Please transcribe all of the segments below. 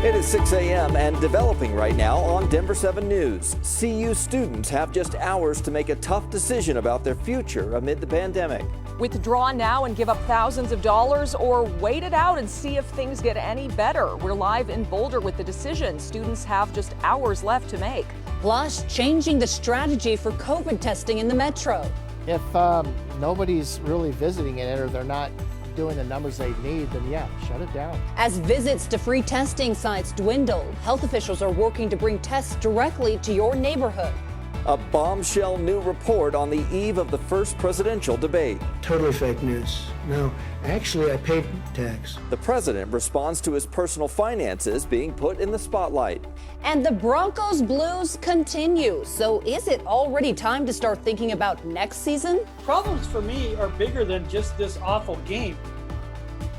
It is 6 a.m. and developing right now on Denver7 News. CU students have just hours to make a tough decision about their future amid the pandemic. Withdraw now and give up thousands of dollars, or wait it out and see if things get any better. We're live in Boulder with the decision. Students have just hours left to make. Plus, changing the strategy for COVID testing in the metro. If nobody's really visiting it or they're not doing the numbers they need, then yeah, shut it down. As visits to free testing sites dwindle, health officials are working to bring tests directly to your neighborhood. A bombshell new report on the eve of the first presidential debate. Totally fake news. No, actually, I paid tax. The president responds to his personal finances being put in the spotlight. And the Broncos blues continue. So is it already time to start thinking about next season? Problems for me are bigger than just this awful game.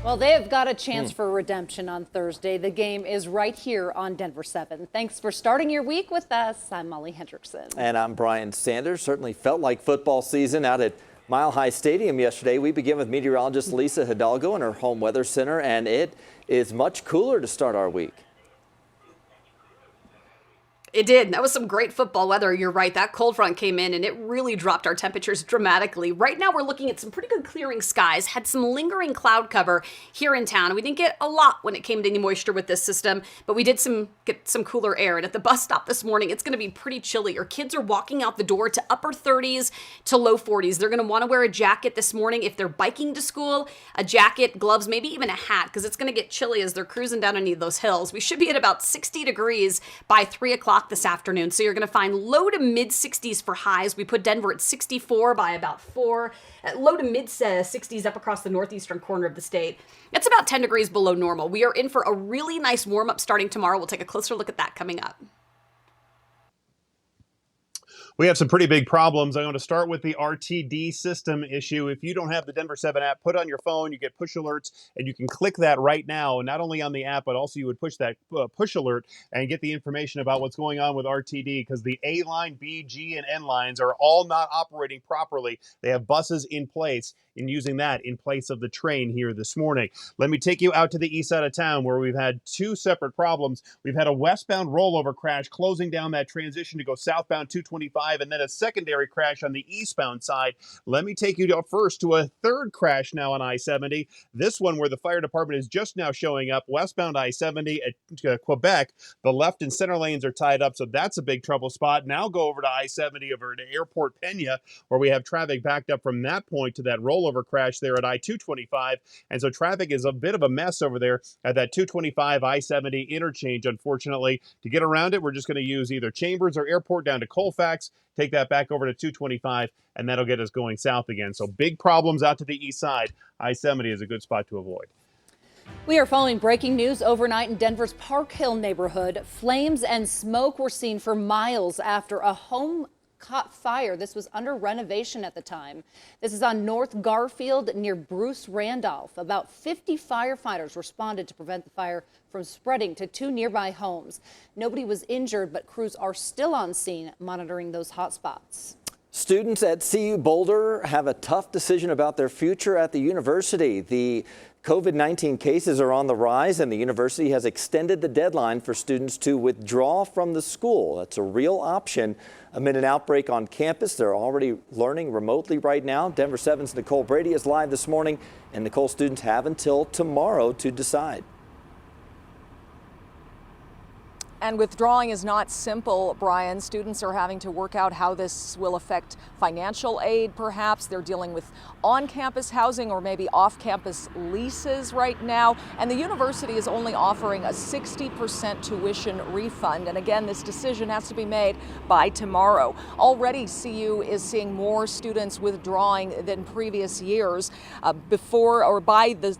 Well, they have got a chance for redemption on Thursday. The game is right here on Denver7. Thanks for starting your week with us. I'm Molly Hendrickson. And I'm Brian Sanders. Certainly felt like football season out at Mile High Stadium yesterday. We begin with meteorologist Lisa Hidalgo in her home weather center, and it is much cooler to start our week. It did. That was some great football weather. You're right. That cold front came in and it really dropped our temperatures dramatically. Right now, we're looking at some pretty good clearing skies. Had some lingering cloud cover here in town. We didn't get a lot when it came to any moisture with this system, but we did get some cooler air. And at the bus stop this morning, it's going to be pretty chilly. Our kids are walking out the door to upper 30s to low 40s. They're going to want to wear a jacket this morning if they're biking to school, a jacket, gloves, maybe even a hat, because it's going to get chilly as they're cruising down any of those hills. We should be at about 60 degrees by 3 o'clock this afternoon. So you're going to find low to mid 60s for highs. We put Denver at 64 by about 4. Low to mid 60s up across the northeastern corner of the state. It's about 10 degrees below normal. We are in for a really nice warm up starting tomorrow. We'll take a closer look at that coming up. We have some pretty big problems. I'm going to start with the RTD system issue. If you don't have the Denver7 app, put it on your phone, you get push alerts, and you can click that right now. And not only on the app, but also you would push that push alert and get the information about what's going on with RTD, because the A line, B, G, and N lines are all not operating properly. They have buses in place, and using that in place of the train here this morning. Let me take you out to the east side of town, where we've had two separate problems. We've had a westbound rollover crash closing down that transition to go southbound 225, and then a secondary crash on the eastbound side. Let me take you first to a third crash now on I-70. This one where the fire department is just now showing up, westbound I-70 at Quebec. The left and center lanes are tied up, so that's a big trouble spot. Now go over to I-70 over to Airport Pena, where we have traffic backed up from that point to that rollover crash there at I-225. And so traffic is a bit of a mess over there at that 225 I-70 interchange, unfortunately. To get around it, we're just going to use either Chambers or Airport down to Colfax, take that back over to 225, and that'll get us going south again. So big problems out to the east side. I-70 is a good spot to avoid. We are following breaking news overnight in Denver's Park Hill neighborhood. Flames and smoke were seen for miles after a home caught fire. This was under renovation at the time. This is on North Garfield near Bruce Randolph. About 50 firefighters responded to prevent the fire from spreading to 2 nearby homes. Nobody was injured, but crews are still on scene monitoring those hot spots. Students at CU Boulder have a tough decision about their future at the university. The COVID-19 cases are on the rise, and the university has extended the deadline for students to withdraw from the school. That's a real option amid an outbreak on campus. They're already learning remotely right now. Denver7's Nicole Brady is live this morning, and Nicole, students have until tomorrow to decide. And withdrawing is not simple, Brian. Students are having to work out how this will affect financial aid, perhaps. They're dealing with on-campus housing or maybe off-campus leases right now. And the university is only offering a 60% tuition refund. And again, this decision has to be made by tomorrow. Already, CU is seeing more students withdrawing than previous years. By the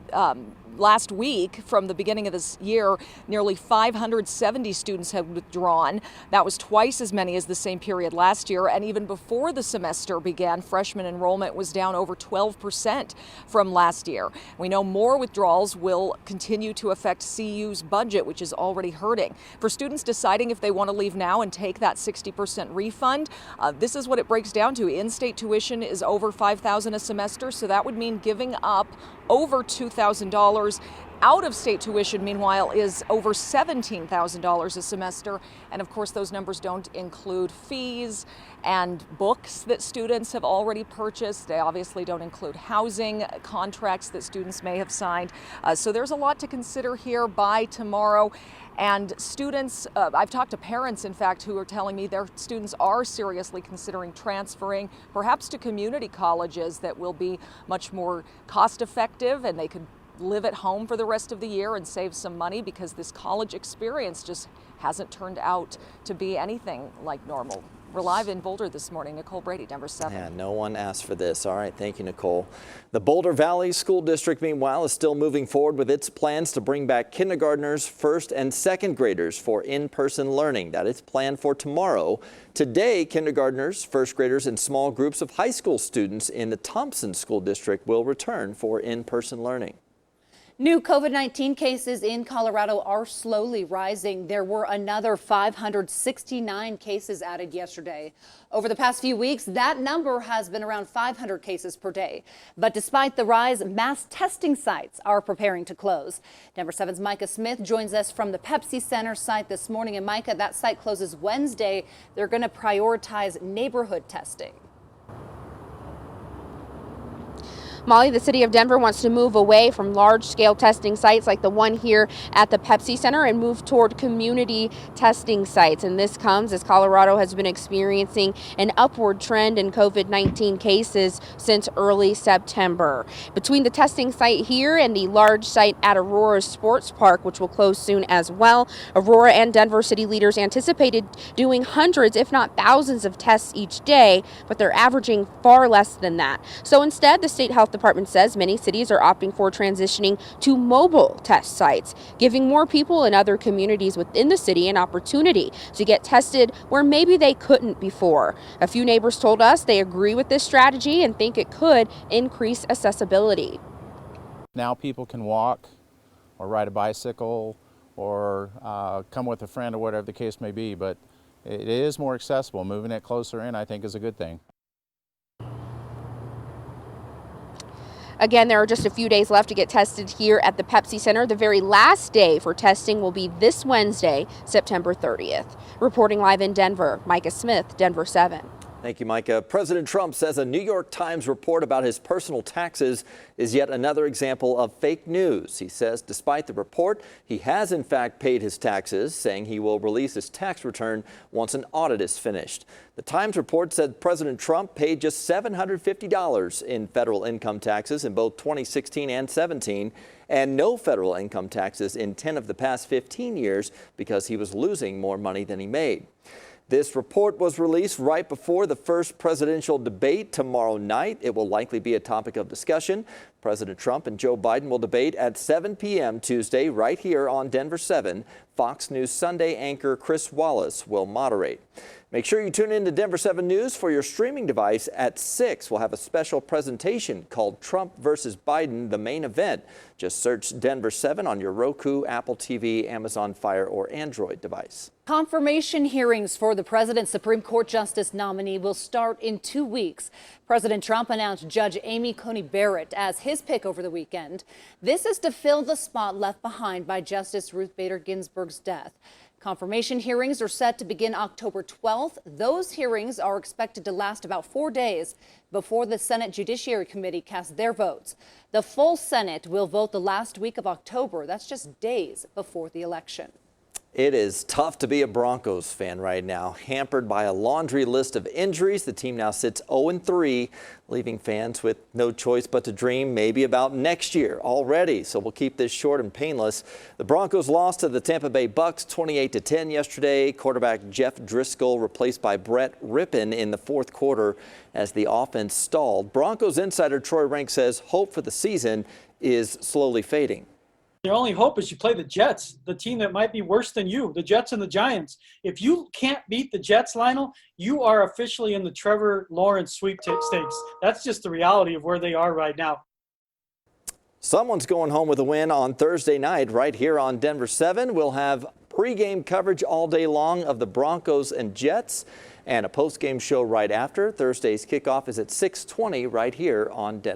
last week, from the beginning of this year, nearly 570 students have withdrawn. That was twice as many as the same period last year. And even before the semester began, freshman enrollment was down over 12% from last year. We know more withdrawals will continue to affect CU's budget, which is already hurting. For students deciding if they want to leave now and take that 60% refund, this is what it breaks down to. In-state tuition is over $5,000 a semester, so that would mean giving up over $2,000. Out-of-state tuition, meanwhile, is over $17,000 a semester. And of course, those numbers don't include fees and books that students have already purchased. They obviously don't include housing contracts that students may have signed. So there's a lot to consider here by tomorrow. And students, I've talked to parents, in fact, who are telling me their students are seriously considering transferring, perhaps to community colleges that will be much more cost effective, and they could live at home for the rest of the year and save some money, because this college experience just hasn't turned out to be anything like normal. We're live in Boulder this morning. Nicole Brady, Denver7. Yeah, no one asked for this. All right, thank you, Nicole. The Boulder Valley School District, meanwhile, is still moving forward with its plans to bring back kindergartners, first and second graders for in-person learning. That is planned for tomorrow. Today, kindergartners, first graders, and small groups of high school students in the Thompson School District will return for in-person learning. New COVID-19 cases in Colorado are slowly rising. There were another 569 cases added yesterday. Over the past few weeks, that number has been around 500 cases per day. But despite the rise, mass testing sites are preparing to close. Denver7's Micah Smith joins us from the Pepsi Center site this morning. And Micah, that site closes Wednesday. They're going to prioritize neighborhood testing. Molly, the city of Denver wants to move away from large-scale testing sites like the one here at the Pepsi Center and move toward community testing sites. And this comes as Colorado has been experiencing an upward trend in COVID-19 cases since early September. Between the testing site here and the large site at Aurora Sports Park, which will close soon as well, Aurora and Denver city leaders anticipated doing hundreds, if not thousands, of tests each day, but they're averaging far less than that. So instead, the state health department says many cities are opting for transitioning to mobile test sites, giving more people in other communities within the city an opportunity to get tested where maybe they couldn't before. A few neighbors told us they agree with this strategy and think it could increase accessibility. Now people can walk or ride a bicycle or come with a friend or whatever the case may be, but it is more accessible. Moving it closer in, I think, is a good thing. Again, there are just a few days left to get tested here at the Pepsi Center. The very last day for testing will be this Wednesday, September 30th. Reporting live in Denver, Micah Smith, Denver7. Thank you, Micah. President Trump says a New York Times report about his personal taxes is yet another example of fake news. He says despite the report, he has in fact paid his taxes, saying he will release his tax return once an audit is finished. The Times report said President Trump paid just $750 in federal income taxes in both 2016 and 17, and no federal income taxes in 10 of the past 15 years because he was losing more money than he made. This report was released right before the first presidential debate tomorrow night. It will likely be a topic of discussion. President Trump and Joe Biden will debate at 7 p.m. Tuesday right here on Denver7. Fox News Sunday anchor Chris Wallace will moderate. Make sure you tune in to Denver7 News for your streaming device at 6. We'll have a special presentation called Trump versus Biden, the main event. Just search Denver7 on your Roku, Apple TV, Amazon Fire, or Android device. Confirmation hearings for the president's Supreme Court Justice nominee will start in 2 weeks. President Trump announced Judge Amy Coney Barrett as his pick over the weekend. This is to fill the spot left behind by Justice Ruth Bader Ginsburg's death. Confirmation hearings are set to begin October 12th. Those hearings are expected to last about 4 days before the Senate Judiciary Committee casts their votes. The full Senate will vote the last week of October. That's just days before the election. It is tough to be a Broncos fan right now. Hampered by a laundry list of injuries, the team now sits 0-3, leaving fans with no choice but to dream maybe about next year already. So we'll keep this short and painless. The Broncos lost to the Tampa Bay Bucks 28-10 yesterday. Quarterback Jeff Driscoll replaced by Brett Rippon in the fourth quarter as the offense stalled. Broncos insider Troy Rank says hope for the season is slowly fading. Their only hope is you play the Jets, the team that might be worse than you, the Jets and the Giants. If you can't beat the Jets, Lionel, you are officially in the Trevor Lawrence sweepstakes. That's just the reality of where they are right now. Someone's going home with a win on Thursday night right here on Denver7. We'll have pregame coverage all day long of the Broncos and Jets and a postgame show right after. Thursday's kickoff is at 6:20 right here on Denver.